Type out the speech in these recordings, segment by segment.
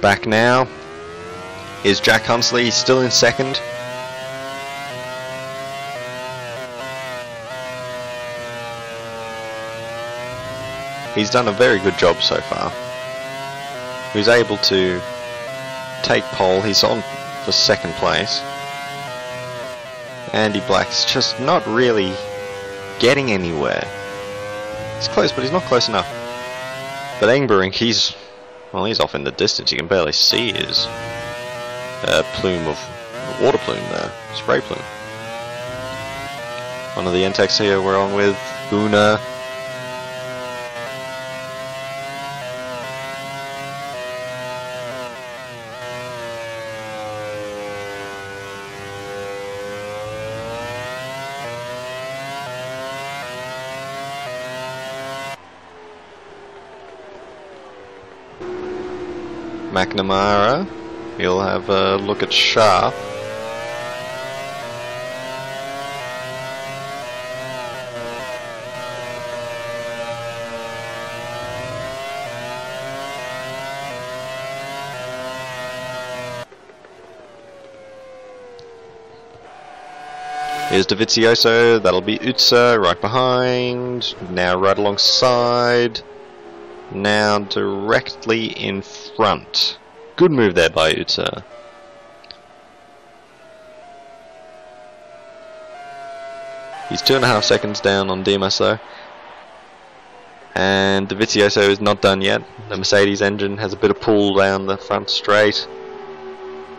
Back now is Jack Hunsley. He's still in second. He's done a very good job so far. He was able to take pole. He's on for second place. Andy Black's just not really getting anywhere. He's close, but he's not close enough. But Engberink, he's off in the distance. You can barely see his plume of water plume there, spray plume. One of the Entecs here we're on with Una. McNamara, he'll have a look at Sharp. Here's Dovizioso, that'll be Utsa right behind, now right alongside. Now directly in front. Good move there by Utsa. He's 2.5 seconds down on Dimas though. And Dovizioso is not done yet. The Mercedes engine has a bit of pull down the front straight.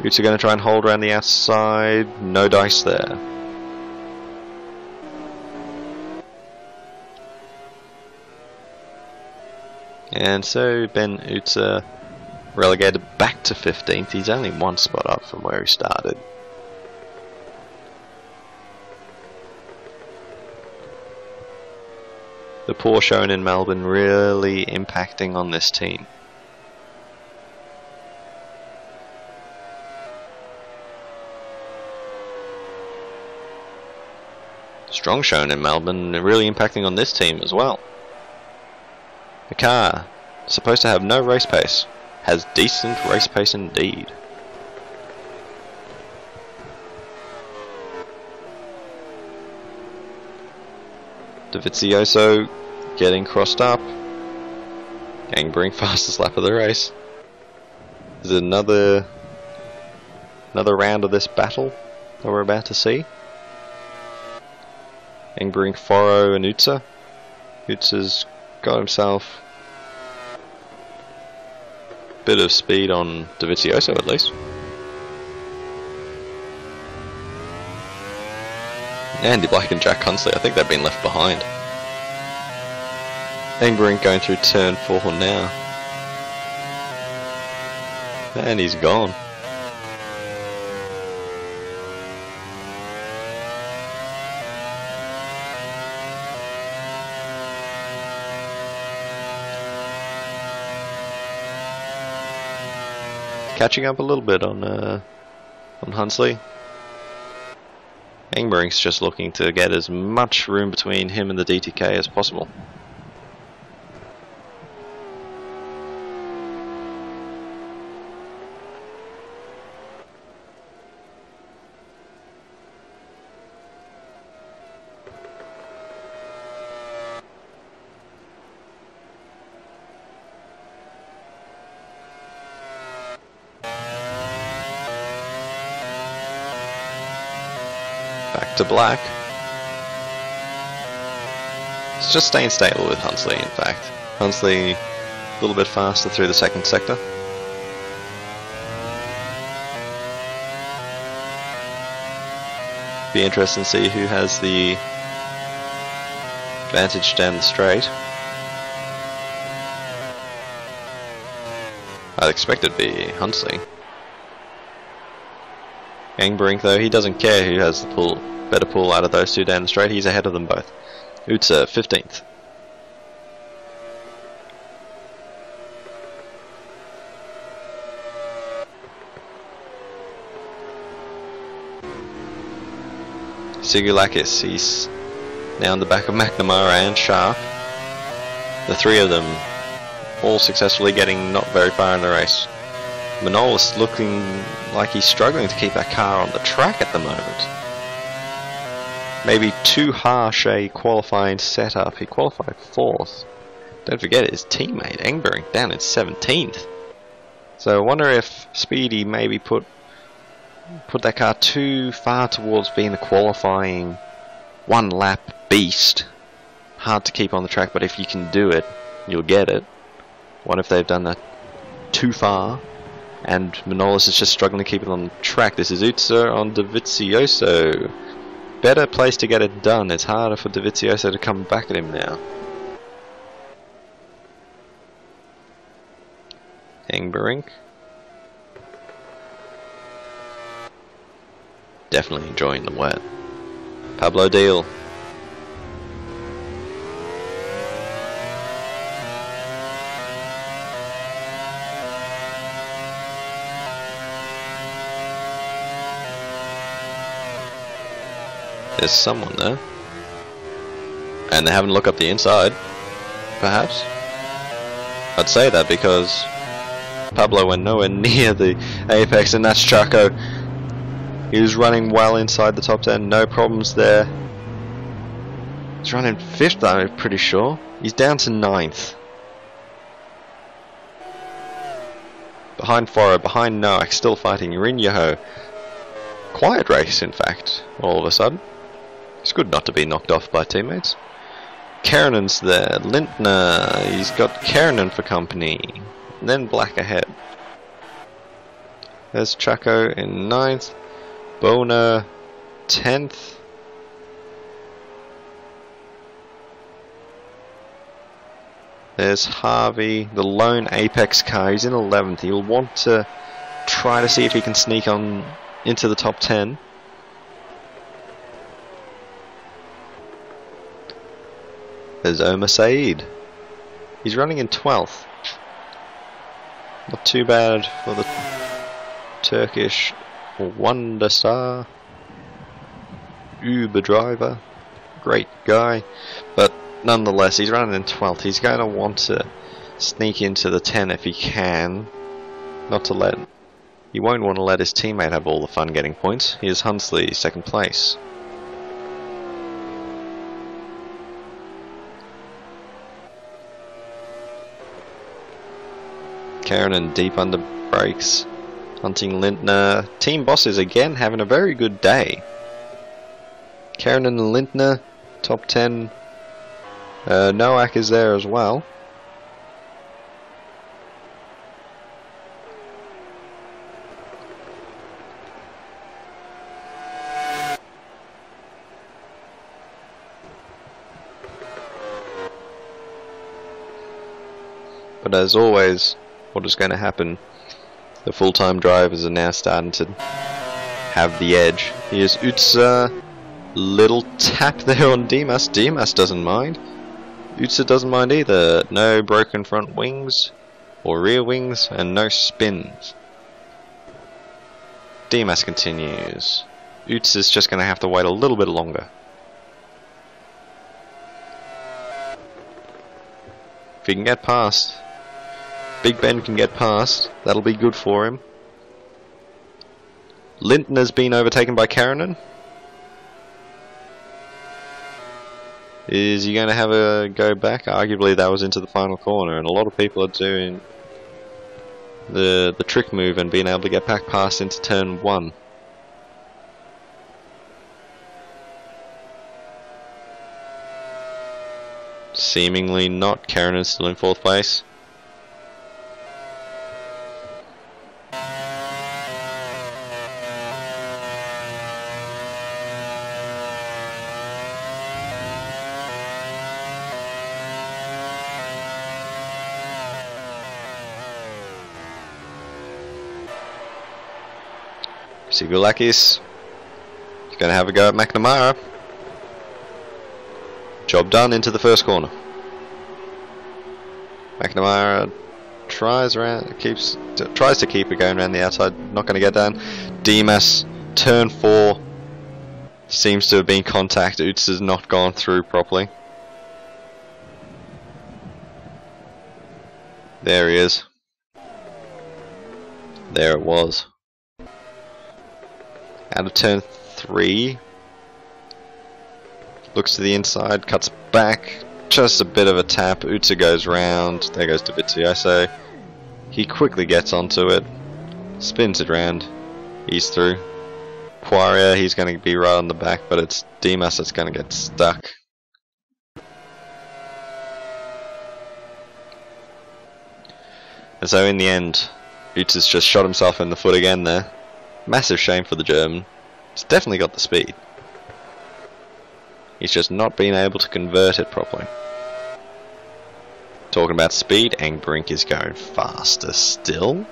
Utsa going to try and hold around the outside. No dice there. And so Ben Utsa relegated back to 15th. He's only one spot up from where he started. The poor showing in Melbourne really impacting on this team. Strong showing in Melbourne really impacting on this team as well. The car, supposed to have no race pace, has decent race pace indeed. Dovizioso getting crossed up. Engberink fastest lap of the race. Is it another round of this battle that we're about to see? Engberink, Foro and Utsa. Utsa's got himself a bit of speed on Dovizioso at least. Andy Black and Jack Hunsley, I think they've been left behind. Engberink going through turn 4 now. And he's gone. Catching up a little bit on Hunsley. Engbrink's just looking to get as much room between him and the DTK as possible. Back to Black. It's just staying stable with Hunsley, in fact. Hunsley a little bit faster through the second sector. Be interesting to see who has the advantage down the straight. I'd expect it to be Hunsley. Engberink though, he doesn't care who has the better pull out of those two down the straight. He's ahead of them both. Utsa 15th. Sigulakis, he's now in the back of McNamara and Sharp. The three of them all successfully getting not very far in the race. Manolis looking like he's struggling to keep that car on the track at the moment. Maybe too harsh a qualifying setup. He qualified 4th. Don't forget his teammate Engberg down in 17th. So I wonder if Speedy maybe put that car too far towards being the qualifying one lap beast. Hard to keep on the track, but if you can do it, you'll get it. What if they've done that too far and Manolis is just struggling to keep it on the track? This is Utsa on Dovizioso. Better place to get it done. It's harder for Dovizioso to come back at him now. Engberg. Definitely enjoying the wet. Pablo Deal. There's someone there. And they haven't looked up the inside, perhaps. I'd say that because Pablo went nowhere near the apex, and that's Chaco. He was running well inside the top 10, no problems there. He's running 5th, I'm pretty sure. He's down to 9th. Behind Foro, behind Noak, still fighting Rinyaho. Quiet race, in fact, all of a sudden. It's good not to be knocked off by teammates. Karinen's there, Lintner, he's got Karinen for company. And then Black ahead. There's Chaco in 9th. Bona 10th. There's Harvey, the lone apex car. He's in 11th. He'll want to try to see if he can sneak on into the top 10. There's Omar Saeed. He's running in 12th. Not too bad for the Turkish wonder star. Uber driver. Great guy. But nonetheless, he's running in 12th. He's going to want to sneak into the 10 if he can. He won't want to let his teammate have all the fun getting points. Here's Hunsley, 2nd place. Karinen deep under brakes, hunting Lintner. Team bosses again having a very good day. Karinen and Lintner, top 10. Noak is there as well. But as always, what is going to happen? The full-time drivers are now starting to have the edge. Here's Utsa. Little tap there on Dimas. Dimas doesn't mind. Utsa doesn't mind either. No broken front wings or rear wings, and no spins. Dimas continues. Utsa's just going to have to wait a little bit longer. If he can get past, Big Ben can get past, that'll be good for him. Lintner's been overtaken by Karinen. Is he going to have a go back? Arguably that was into the final corner, and a lot of people are doing the trick move and being able to get back past into turn 1. Seemingly not. Karinen's still in 4th place. Sigulakis is going to have a go at McNamara. Job done into the first corner. McNamara tries to keep it going around the outside. Not going to get down. Dimas, turn 4. Seems to have been contact. Utz has not gone through properly. There he is. There it was. Out of turn 3. Looks to the inside, cuts back. Just a bit of a tap. Utsa goes round. There goes Dovizioso. He quickly gets onto it. Spins it round. He's through. Poirier, he's going to be right on the back, but it's Dimas that's going to get stuck. And so in the end, Utsa's just shot himself in the foot again there. Massive shame for the German. He's definitely got the speed. He's just not been able to convert it properly. Talking about speed, Engbrink is going faster still.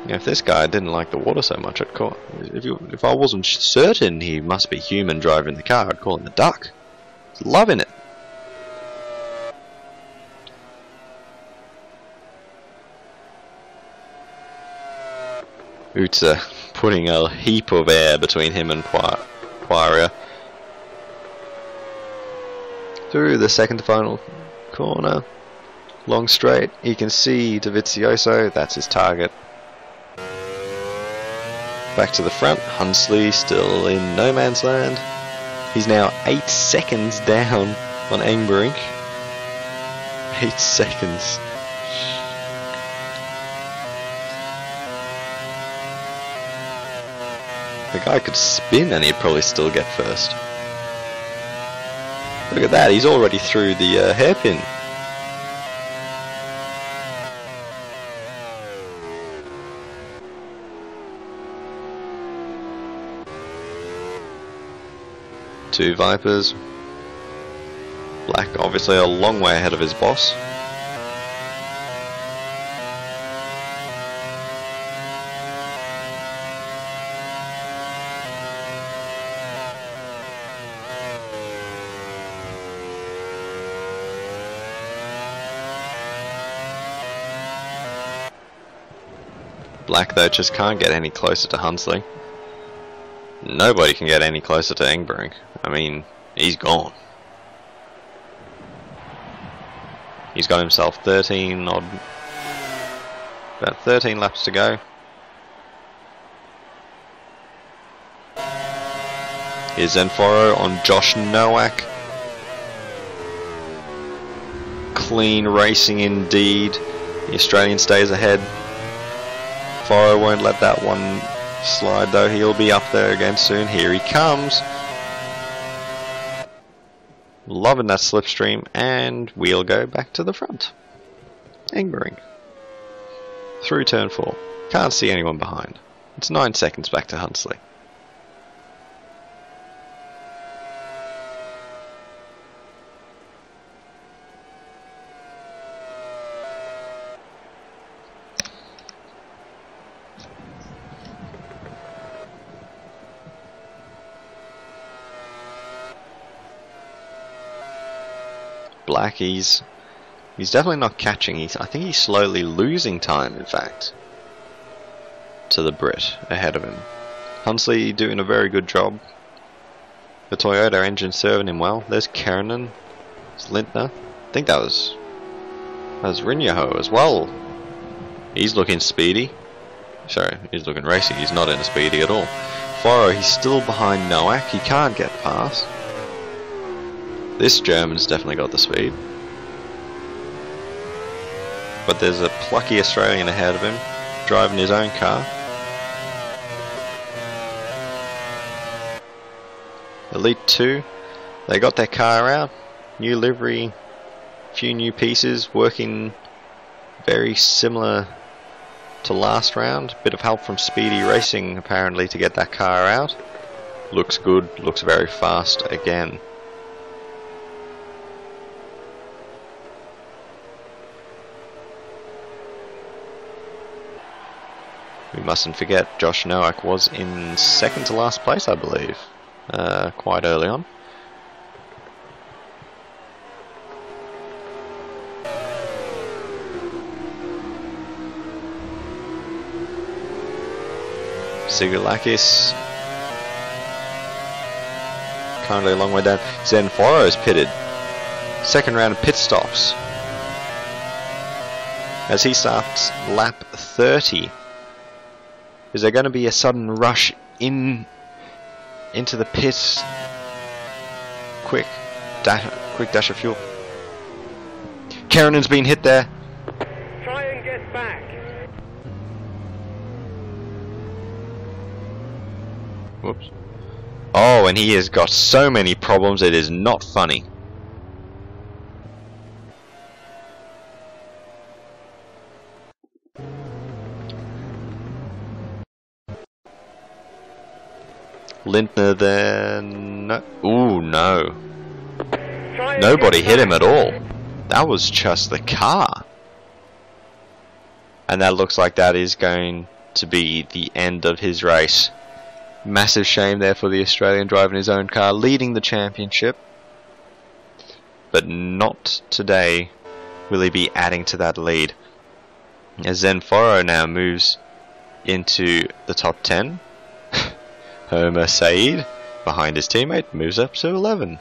Now, if this guy didn't like the water so much, I'd call. If I wasn't certain he must be human driving the car, I'd call him a duck. He's loving it. Utsa putting a heap of air between him and Poirier. Through the second to final corner. Long straight. You can see Dovizioso. That's his target. Back to the front. Hunsley still in no man's land. He's now 8 seconds down on Engbrink. 8 seconds. The guy could spin and he'd probably still get first. Look at that, he's already through the hairpin. Two Vipers. Black obviously a long way ahead of his boss. Black though just can't get any closer to Hunsley. Nobody can get any closer to Engbrink. I mean, he's gone. He's got himself 13 odd, about 13 laps to go. Here's Zenforo on Josh Nowak. Clean racing indeed. The Australian stays ahead. Foro won't let that one slide though. He'll be up there again soon. Here he comes. Loving that slipstream, and we'll go back to the front. Engbrink. Through turn 4. Can't see anyone behind. It's 9 seconds back to Hunsley. Black, he's definitely not catching. I think he's slowly losing time, in fact, to the Brit ahead of him. Hunsley doing a very good job. The Toyota engine serving him well. There's Kernan. There's Lintner. I think that was Rinyaho as well. He's looking speedy. Sorry, he's looking racy. He's not in a speedy at all. Foro, he's still behind Nowak. He can't get past. This German's definitely got the speed. But there's a plucky Australian ahead of him, driving his own car. Elite 2, they got their car out. New livery, few new pieces, working very similar to last round. Bit of help from Speedy Racing apparently to get that car out. Looks good, looks very fast again. We mustn't forget Josh Nowak was in second to last place, I believe, quite early on. Sigulakis currently a long way down. Zenforo's pitted. Second round of pit stops. as he starts lap 30. Is there going to be a sudden rush into the pits? Quick dash of fuel. Karenen's been hit there. Try and get back. Whoops. Oh, and he has got so many problems, it is not funny. Lindner then... No. Ooh, no. Nobody hit him at all. That was just the car. And that looks like that is going to be the end of his race. Massive shame there for the Australian driving his own car, leading the championship. But not today will he be adding to that lead. As Zenforo now moves into the top 10. Homer Said, behind his teammate, moves up to 11.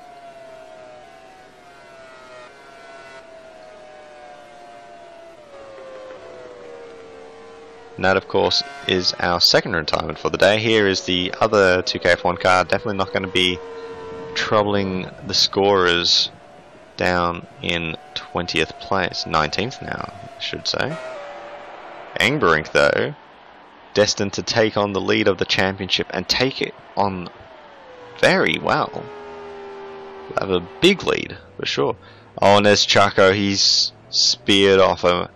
And that, of course, is our second retirement for the day. Here is the other 2KF1 car, definitely not going to be troubling the scorers down in 20th place, 19th now, I should say. Engberink, though, destined to take on the lead of the championship and take it on very well. Have a big lead for sure. Oh, and there's Chaco. He's speared off him.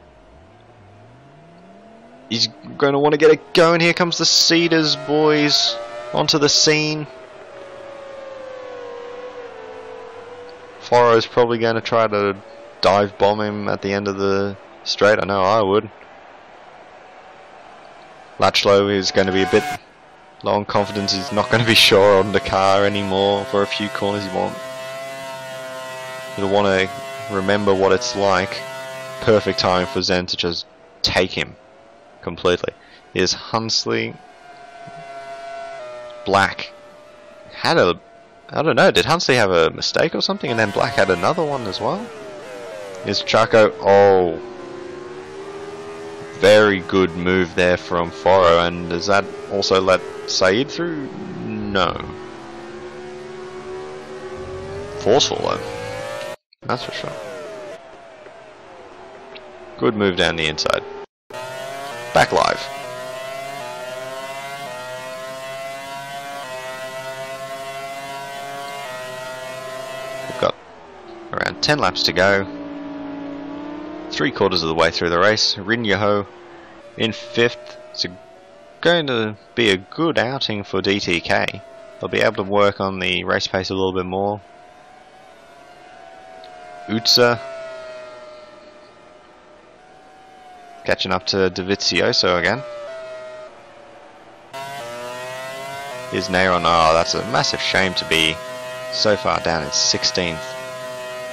He's going to want to get it going. Here comes the Cedars boys onto the scene. Foro's probably going to try to dive bomb him at the end of the straight. I know I would. Latchlow is going to be a bit low on confidence. He's not going to be sure on the car anymore for a few corners. He'll want to remember what it's like. Perfect time for Zen to just take him completely. Here's Hunsley. Black had a... I don't know, did Hunsley have a mistake or something? And then Black had another one as well? Here's Chaco. Oh, very good move there from Foro. And does that also let Said through? No. Forceful though, that's for sure. Good move down the inside. Back live. We've got around 10 laps to go. 3/4 of the way through the race. Rinyaho in 5th. It's going to be a good outing for DTK. They'll be able to work on the race pace a little bit more. Utsa catching up to Davizioso again. Here's Neyron. Oh, that's a massive shame to be so far down in 16th.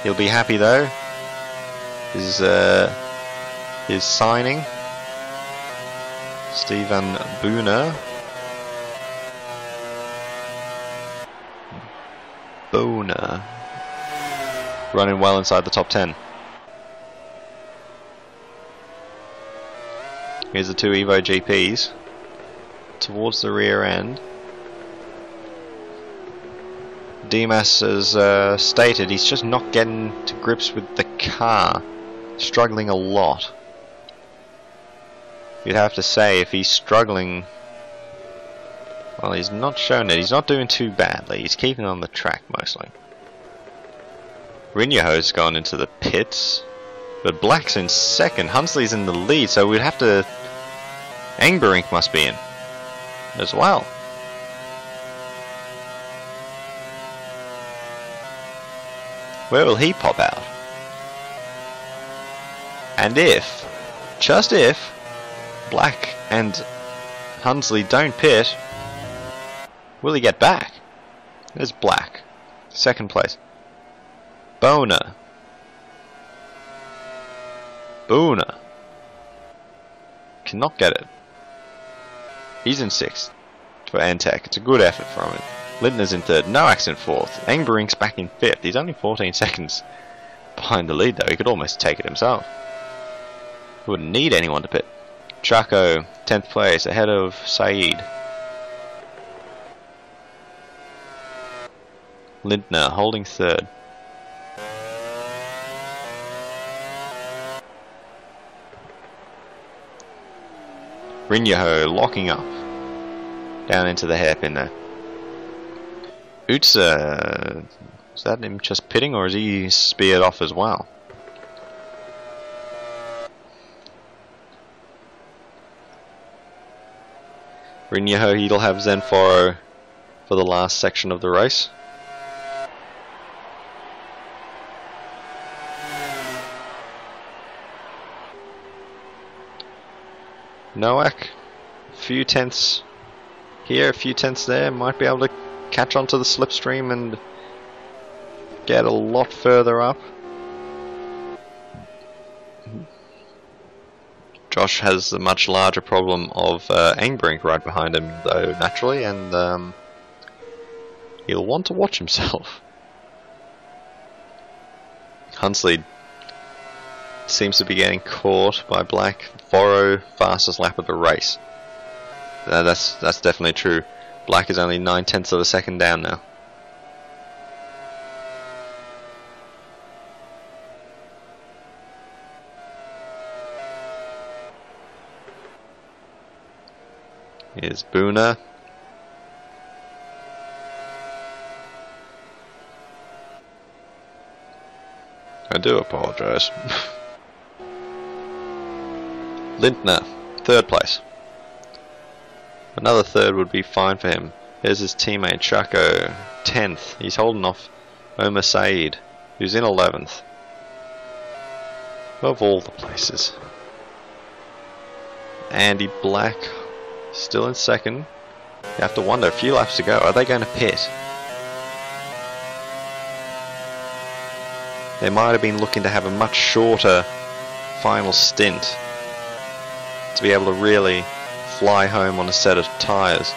He'll be happy though. His signing, Stephen Boner. Running well inside the top 10. Here's the two Evo GPs towards the rear end. Dimas has stated he's just not getting to grips with the car. Struggling a lot. You'd have to say if he's struggling, well, he's not shown it. He's not doing too badly. He's keeping on the track mostly. Rinyaho's gone into the pits, but Black's in second. Hunsley's in the lead, so we'd have to... Engberink must be in as well. Where will he pop out? And if, just if, Black and Hunsley don't pit, will he get back? There's Black, second place. Boner. Cannot get it. He's in 6th for Antec. It's a good effort from him. Lindner's in 3rd. No accident 4th. Engberink's back in 5th. He's only 14 seconds behind the lead though. He could almost take it himself. Wouldn't need anyone to pit. Chaco, 10th place, ahead of Saeed. Lindner holding 3rd. Rinyaho locking up. Down into the hairpin there. Utsa, is that him just pitting or is he speared off as well? Rinyaho, he'll have Zenforo for the last section of the race. Nowak, a few tenths here, a few tenths there, might be able to catch onto the slipstream and get a lot further up. Josh has a much larger problem of Engbrink right behind him though, naturally, and he'll want to watch himself. Hunsley seems to be getting caught by Black. Voro, fastest lap of the race. That's definitely true. Black is only 9/10 of a second down now. Here's Boona. I do apologise. Lindner, 3rd place. Another 3rd would be fine for him. Here's his teammate Chaco, 10th. He's holding off Omar Saeed, who's in 11th. Of all the places. Andy Black, still in 2nd. You have to wonder, a few laps to go, are they going to pit? They might have been looking to have a much shorter final stint to be able to really fly home on a set of tyres.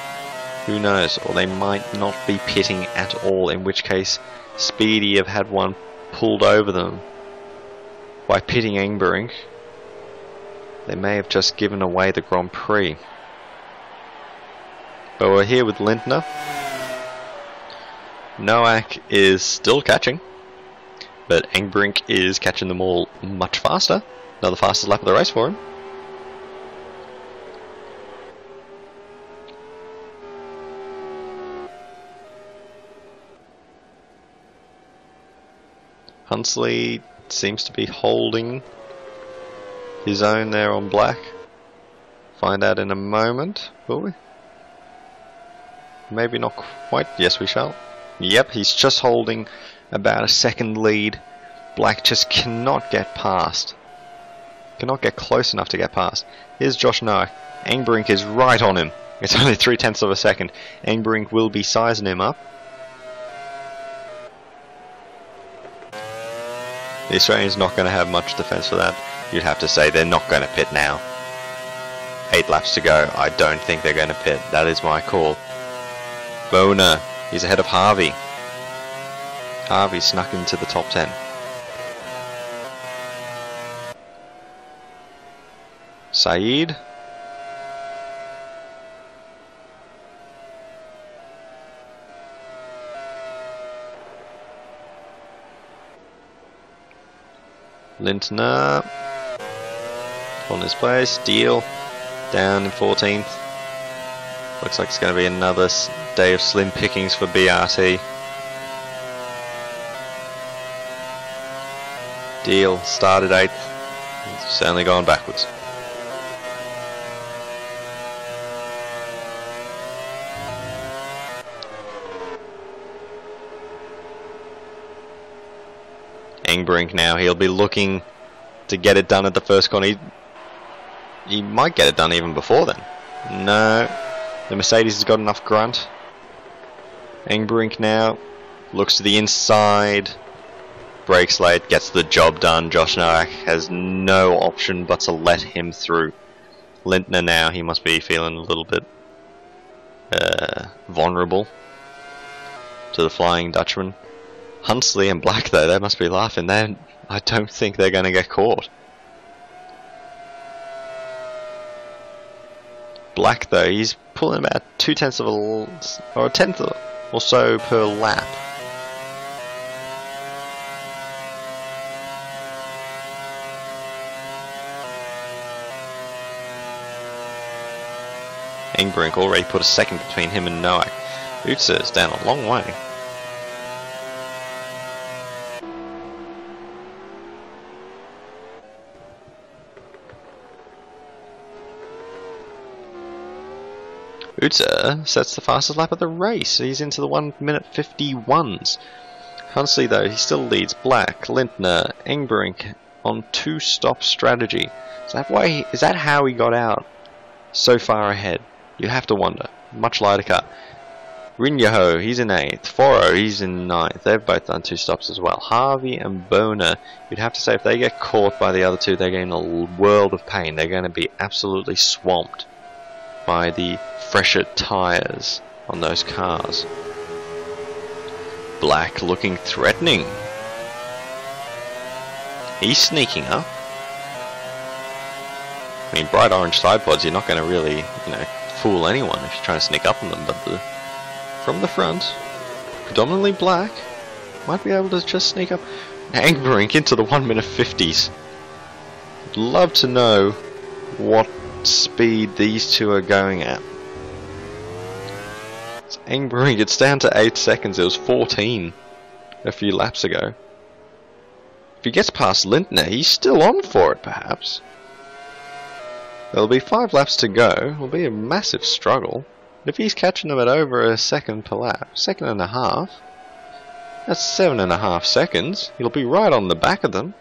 Who knows? Or they might not be pitting at all, in which case Speedy have had one pulled over them by pitting Engbrink. They may have just given away the Grand Prix. But we're here with Lindner. Nowak is still catching, but Engbrink is catching them all much faster. Another fastest lap of the race for him. Hunsley seems to be holding his own there on Black. Find out in a moment, will we? Maybe not quite. Yes, we shall. Yep, he's just holding about a 2nd lead. Black just cannot get past. Cannot get close enough to get past. Here's Josh Nowak. Engbrink is right on him. It's only 3/10 of a second. Engbrink will be sizing him up. The Australian's not going to have much defence for that. You'd have to say they're not going to pit now. 8 laps to go. I don't think they're going to pit. That is my call. Boner, he's ahead of Harvey. Harvey snuck into the top 10. Saeed. Lindner on his place. Deal down in 14th. Looks like it's going to be another day of slim pickings for BRT. Deal started 8th. It's certainly gone backwards. Engbrink now, he'll be looking to get it done at the first corner. He might get it done even before then. No, the Mercedes has got enough grunt. Engbrink now looks to the inside, brakes late, gets the job done. Josh Nowak has no option but to let him through. Lindner now, he must be feeling a little bit vulnerable to the Flying Dutchman. Hunsley and Black though, they must be laughing. I don't think they're going to get caught. Black though, he's pulling about 2/10 of or a tenth or so per lap. Engbrink already put a second between him and Noack. Utsa is down a long way. Utsa sets the fastest lap of the race. He's into the 1:51 51s. Hunsley though, he still leads Black, Lintner, Engbrink on 2-stop strategy. Is that how he got out so far ahead? You'd have to wonder. Much lighter car. Rinyaho, he's in 8th. Foro, he's in 9th. They've both done 2 stops as well. Harvey and Boner, you'd have to say if they get caught by the other two, they're going a world of pain. They're going to be absolutely swamped by the fresher tyres on those cars. Black looking threatening. He's sneaking up. I mean, bright orange side pods, you're not going to really, fool anyone if you're trying to sneak up on them, but from the front, predominantly Black, might be able to just sneak up. Engbrink into the 1:50 50s. I'd love to know what speed these two are going at. It's Engbrink, it's down to 8 seconds, it was 14 a few laps ago. If he gets past Lintner, he's still on for it perhaps. There'll be 5 laps to go. It'll be a massive struggle. If he's catching them at over a second per lap, second and a half, that's 7.5 seconds. He'll be right on the back of them.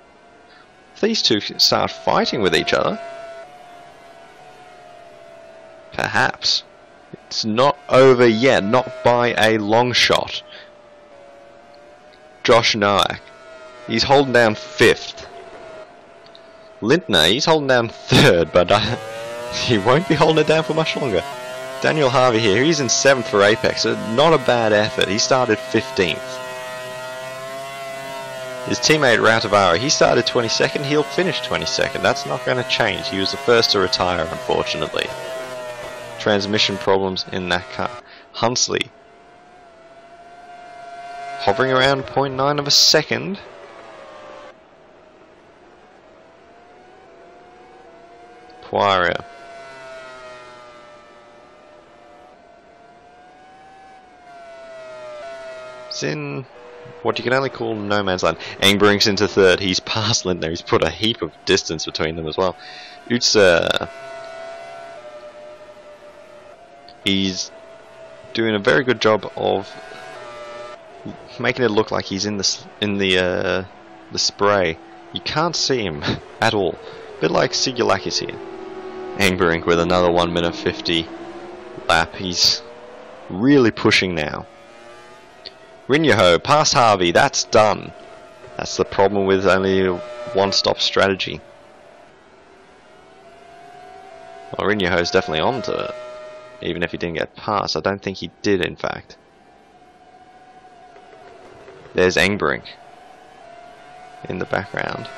If these two start fighting with each other, perhaps. It's not over yet, not by a long shot. Josh Noack, he's holding down 5th. Lintner, he's holding down 3rd, but he won't be holding it down for much longer. Daniel Harvey here, he's in 7th for Apex, so not a bad effort. He started 15th. His teammate Rautavara, he started 22nd, he'll finish 22nd. That's not going to change. He was the first to retire, unfortunately. Transmission problems in that car. Hunsley, hovering around 0.9 of a second. Poirier. It's in what you can only call no man's land. Engbrink's into 3rd. He's past Lintner. He's put a heap of distance between them as well. Utsa, he's doing a very good job of making it look like he's in the spray. You can't see him at all. A bit like Sigulakis here. Engbrink with another 1:50 lap. He's really pushing now. Rinyaho, past Harvey, that's done. That's the problem with only a 1-stop strategy. Well, Rinyaho's definitely on to it, even if he didn't get past. I don't think he did, in fact. There's Engbrink in the background.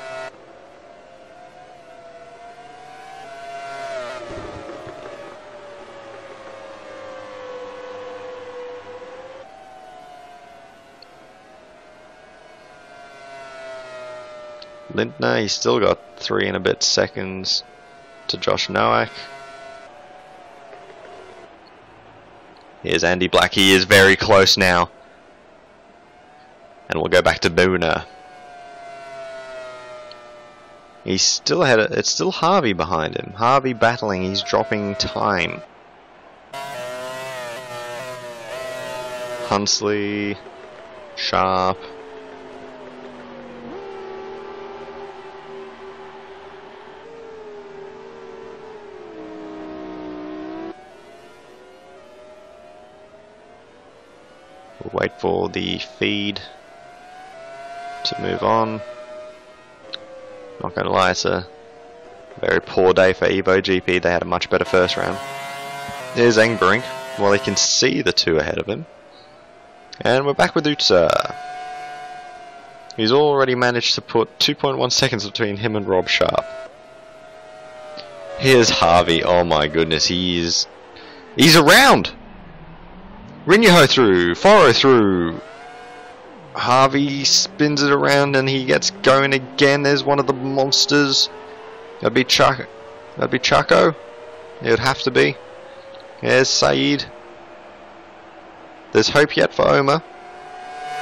Lintner, he's still got 3 and a bit seconds to Josh Noack. Here's Andy Black, he is very close now. And we'll go back to Boona. He's still ahead of, it's still Harvey behind him. Harvey battling, he's dropping time. Hunsley, Sharp. We'll wait for the feed to move on. Not gonna lie, it's a very poor day for Evo GP. They had a much better first round. There's Engbrink. Well, he can see the 2 ahead of him. And we're back with Utsa. He's already managed to put 2.1 seconds between him and Rob Sharp. Here's Harvey. Oh my goodness, he's around. Rinyaho through, Foro through. Harvey spins it around and he gets going again. There's one of the monsters. That'd be Chaco. It would have to be. There's Saeed. There's hope yet for Omar.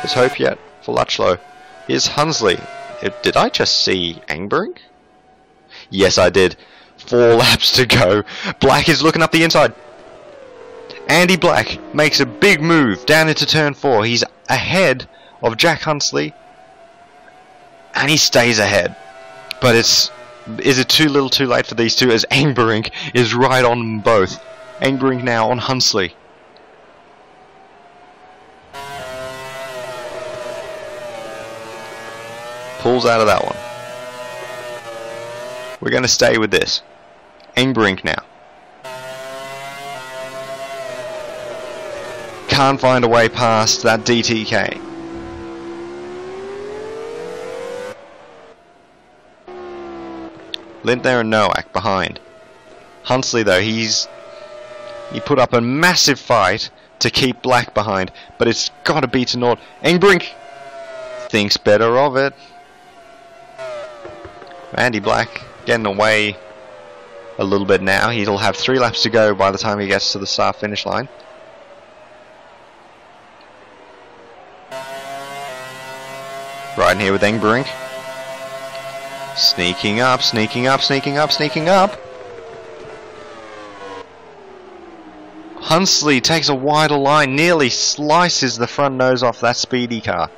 There's hope yet for Lachlo. Here's Hunsley. Did I just see Engbrink? Yes, I did. 4 laps to go. Black is looking up the inside. Andy Black makes a big move down into turn 4. He's ahead of Jack Hunsley. And he stays ahead. But is it too little too late for these two, as Engbrink is right on them both. Engbrink now on Hunsley. Pulls out of that one. We're going to stay with this. Engbrink now. Can't find a way past that DTK. Lintner and Nowak behind. Hunsley though, he put up a massive fight to keep Black behind, but it's got to be to naught. Engbrink thinks better of it. Andy Black getting away a little bit now. He'll have 3 laps to go by the time he gets to the start finish line. Riding here with Engbrink. Sneaking up, sneaking up, sneaking up, sneaking up. Hunsley takes a wider line, nearly slices the front nose off that speedy car.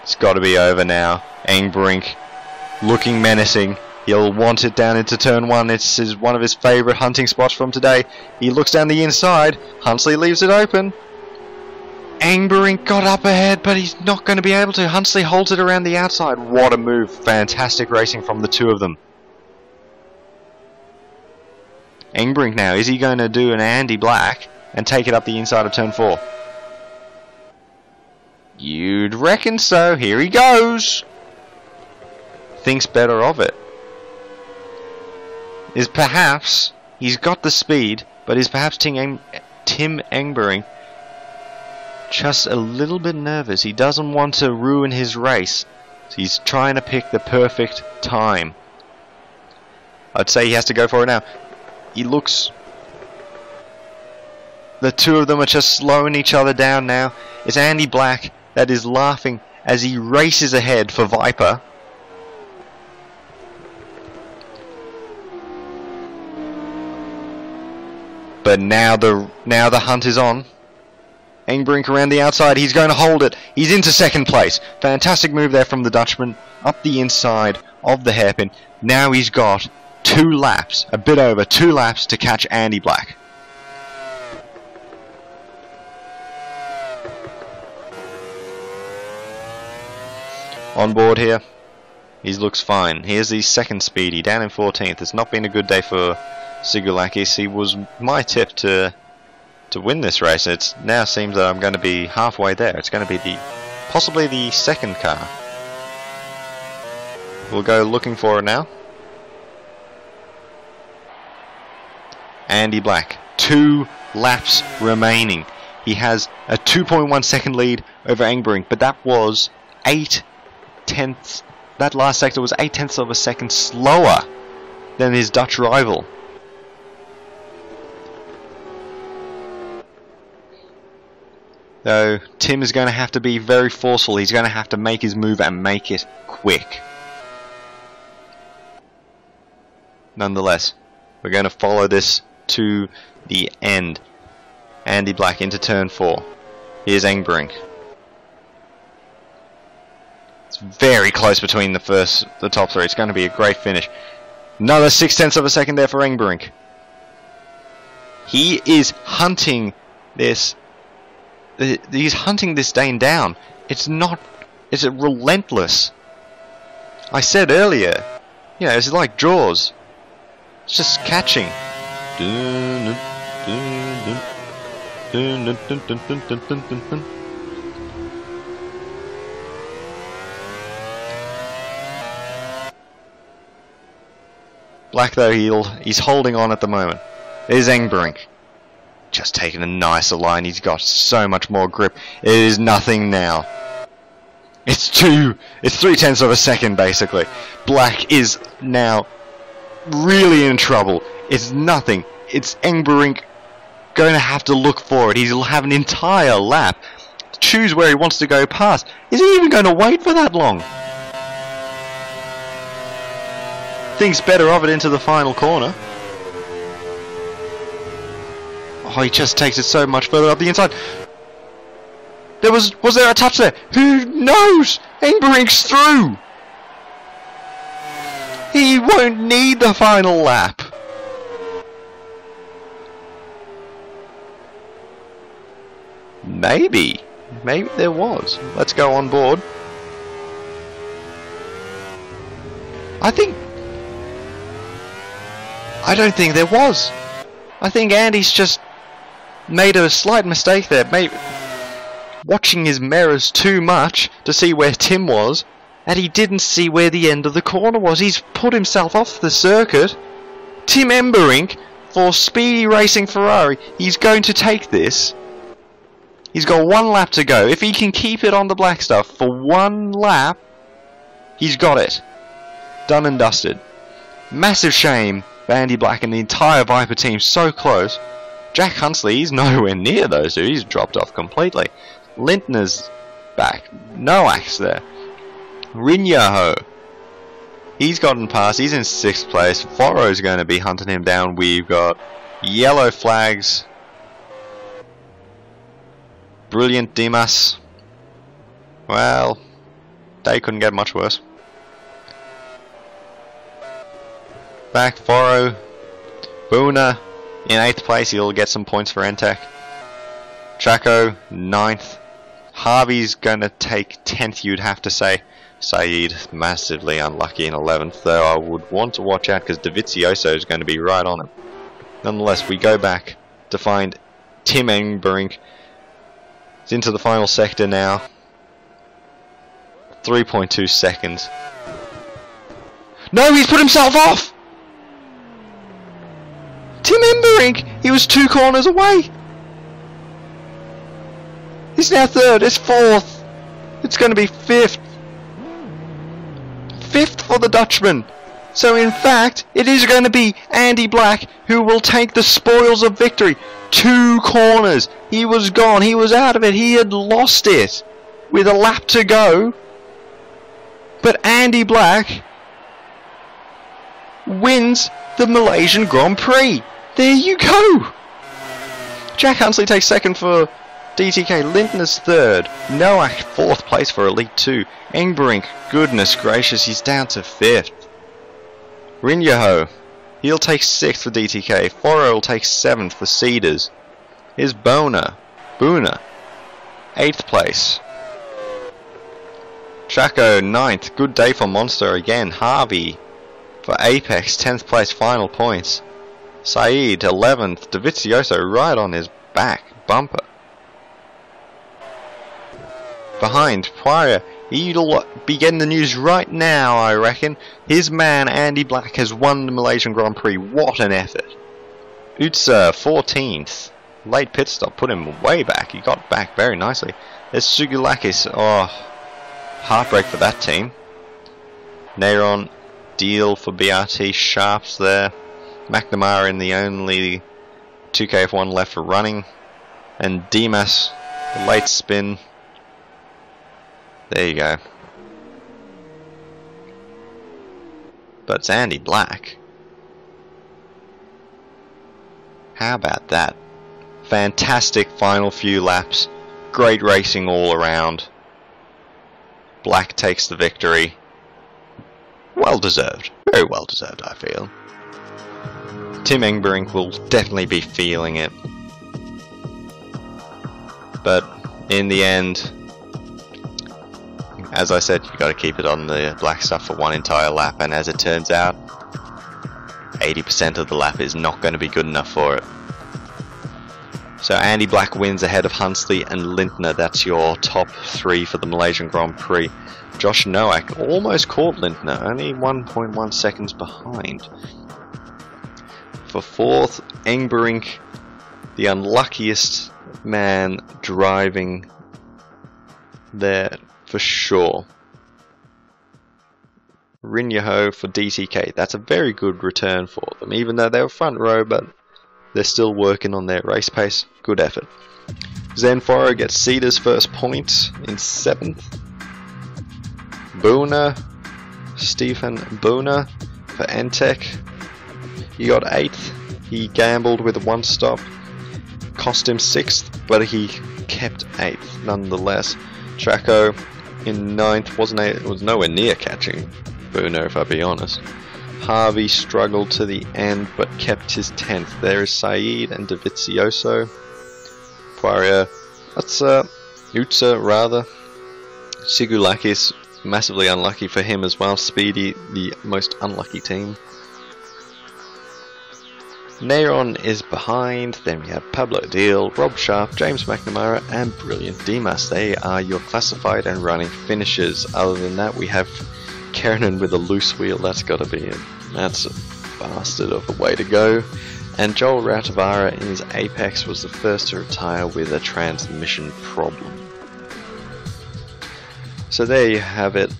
It's got to be over now. Engbrink looking menacing. He'll want it down into turn 1. It's one of his favourite hunting spots from today. He looks down the inside. Hunsley leaves it open. Engbrink got up ahead, but he's not going to be able to. Hunsley holds it around the outside. What a move. Fantastic racing from the two of them. Engbrink now, is he going to do an Andy Black and take it up the inside of turn 4? You'd reckon so. Here he goes. Thinks better of it. Is perhaps, he's got the speed, but is perhaps Tim Engbrink just a little bit nervous? He doesn't want to ruin his race, so he's trying to pick the perfect time. I'd say he has to go for it now. He looks... The two of them are just slowing each other down now. It's Andy Black that is laughing as he races ahead for Viper. But now the hunt is on. Engbrink around the outside. He's going to hold it. He's into second place. Fantastic move there from the Dutchman up the inside of the hairpin. Now he's got 2 laps, a bit over 2 laps to catch Andy Black. On board here. He looks fine. Here's the second speedy down in 14th. It's not been a good day for Sigulakis. He was my tip to win this race. It now seems that I'm going to be halfway there. It's going to be possibly the second car. We'll go looking for it now. Andy Black, 2 laps remaining. He has a 2.1 second lead over Engbrink, but that was 8/10. That last sector was 8/10 of a second slower than his Dutch rival. Though Tim is going to have to be very forceful. He's going to have to make his move and make it quick. Nonetheless, we're going to follow this to the end. Andy Black into turn 4. Here's Engbrink. It's very close between the top 3. It's going to be a great finish. Another 6/10 of a second there for Engbrink. He is hunting this. He's hunting this Dane down. It's relentless. I said earlier, you know, it's like Jaws. It's just catching. Black though, he's holding on at the moment. There's Engbrink. Just taking a nicer line. He's got so much more grip. It is nothing now. It's 3/10 of a second basically. Black is now really in trouble. It's nothing. It's Engbrink going to have to look for it. He'll have an entire lap to choose where he wants to go past. Is he even going to wait for that long? Thinks better of it into the final corner. Oh, he just takes it so much further up the inside. Was there a touch there? Who knows? Engbrink's through. He won't need the final lap. Maybe there was. Let's go on board. I don't think there was. I think Andy's just made a slight mistake there. Maybe watching his mirrors too much to see where Tim was, and he didn't see where the end of the corner was. He's put himself off the circuit. Tim Engbrink for Speedy Racing Ferrari. He's going to take this. He's got one lap to go. If he can keep it on the black stuff for one lap, he's got it. Done and dusted. Massive shame for Andy Black and the entire Viper team, so close. Jack Hunsley, he's nowhere near those two. He's dropped off completely. Lintner's back. Noak's there. Rinyaho. He's gotten past. He's in 6th place. Foro's going to be hunting him down. We've got yellow flags. Brilliant Dimas. Well, they couldn't get much worse. Back Foro. Boona in 8th place. He'll get some points for Entech. Chaco 9th. Harvey's going to take 10th, you'd have to say. Saeed massively unlucky in 11th, though I would want to watch out because Dovizioso is going to be right on him. Nonetheless, we go back to find Tim Engbrink. He's into the final sector now. 3.2 seconds. No, he's put himself off! Tim Engbrink! He was 2 corners away! He's now 3rd, it's 4th. It's going to be 5th. 5th for the Dutchman. So in fact, it is going to be Andy Black who will take the spoils of victory. 2 corners. He was gone. He was out of it. He had lost it with a lap to go. But Andy Black wins the Malaysian Grand Prix. There you go. Jack Hunsley takes 2nd for DTK. Lintner's 3rd. Noak 4th place for Elite 2. Engbrink, goodness gracious, he's down to 5th. Rinyaho, he'll take 6th for DTK. Foro will take 7th for Cedars. Here's Boona, 8th place. Chaco 9th, good day for Monster again. Harvey for Apex, 10th place, final points. Saeed 11th, Dovizioso right on his back, bumper. Behind, Pryor, he'll be getting the news right now, I reckon. His man, Andy Black, has won the Malaysian Grand Prix. What an effort. Utsa, 14th. Late pit stop, put him way back. He got back very nicely. There's Sugulakis. Oh, heartbreak for that team. Neyron, deal for BRT. Sharps there. McNamara in the only 2KF1 left for running. And Dimas, late spin. There you go. But it's Andy Black. How about that? Fantastic final few laps. Great racing all around. Black takes the victory. Well deserved. Very well deserved, I feel. Tim Engbrink will definitely be feeling it. But in the end, as I said, you've got to keep it on the black stuff for one entire lap, and as it turns out, 80% of the lap is not going to be good enough for it. So Andy Black wins ahead of Hunsley and Lintner. That's your top 3 for the Malaysian Grand Prix. Josh Noak almost caught Lintner, only 1.1 seconds behind. for 4th. Engberink, the unluckiest man driving there for sure. Rinyaho for DTK. That's a very good return for them, even though they were front row, but they're still working on their race pace. Good effort. Zenforo gets Cedar's first point in 7th. Boona, Stephen Boona for Entech. He got 8th. He gambled with a 1-stop. Cost him 6th, but he kept 8th nonetheless. Chaco in 9th was nowhere near catching Boona, if I be honest. Harvey struggled to the end, but kept his 10th. There is Saeed and Davizioso. Poirier, that's Utsa rather. Sigulakis, massively unlucky for him as well. Speedy, the most unlucky team. Neyron is behind. Then we have Pablo Deal, Rob Sharp, James McNamara, and Brilliant Dimas. They are your classified and running finishers. Other than that, we have Keranen with a loose wheel. That's got to be it. That's a bastard of a way to go. And Joel Rautavara in his Apex was the first to retire with a transmission problem. So there you have it.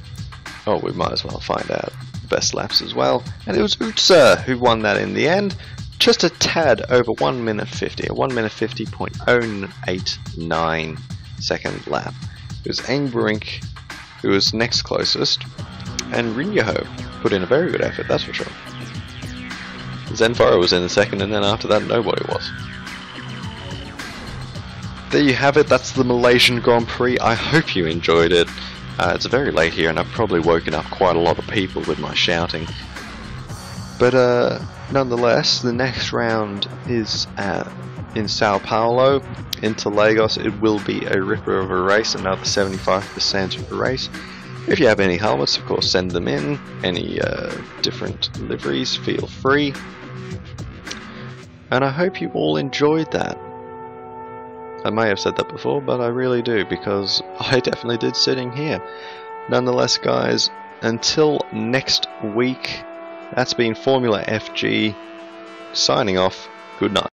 Oh, we might as well find out best laps as well. And it was Utsa who won that in the end. Just a tad over 1 minute 50, a 1 minute 50.089 second lap. It was Engberink who was next closest, and Rinyaho put in a very good effort, that's for sure. Zenforo was in the second, and then after that nobody was. There you have it, that's the Malaysian Grand Prix. I hope you enjoyed it. It's very late here and I've probably woken up quite a lot of people with my shouting. But nonetheless, the next round is in Sao Paulo. Into Lagos, it will be a ripper of a race, another 75% of a race. If you have any helmets, of course, send them in. Any different liveries, feel free. And I hope you all enjoyed that. I may have said that before, but I really do, because I definitely did sitting here. Nonetheless, guys, until next week, that's been Formula FG, signing off. Good night.